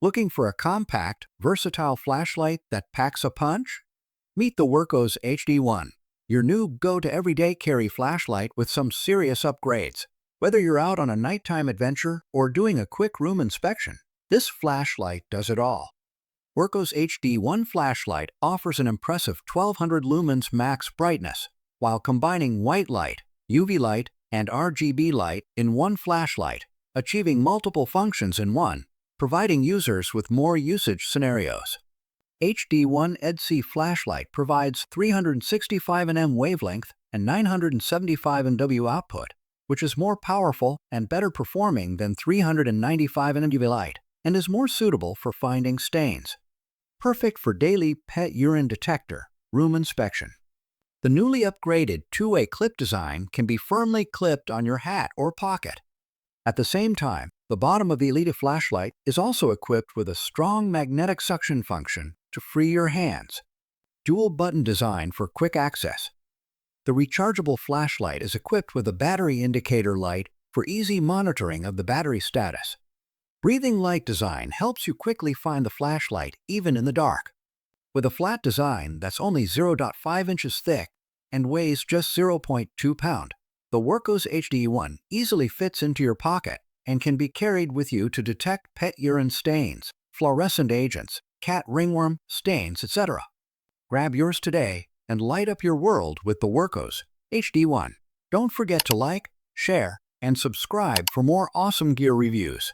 Looking for a compact, versatile flashlight that packs a punch? Meet the Wurkkos HD01, your new go-to-everyday carry flashlight with some serious upgrades. Whether you're out on a nighttime adventure or doing a quick room inspection, this flashlight does it all. Wurkkos HD01 flashlight offers an impressive 1200 lumens max brightness, while combining white light, UV light, and RGB light in one flashlight, achieving multiple functions in one, providing users with more usage scenarios. HD1 EDC flashlight provides 365 nm wavelength and 975 nW output, which is more powerful and better performing than 395 nm UV light and is more suitable for finding stains. Perfect for daily pet urine detector, room inspection. The newly upgraded two-way clip design can be firmly clipped on your hat or pocket. At the same time, the bottom of the Elite flashlight is also equipped with a strong magnetic suction function to free your hands. Dual button design for quick access. The rechargeable flashlight is equipped with a battery indicator light for easy monitoring of the battery status. Breathing light design helps you quickly find the flashlight even in the dark. With a flat design that's only 0.5 inches thick and weighs just 0.2 pounds, the Wurkkos HD01 easily fits into your pocket and can be carried with you to detect pet urine stains, fluorescent agents, cat ringworm, stains, etc. Grab yours today and light up your world with the Wurkkos HD01. Don't forget to like, share, and subscribe for more awesome gear reviews.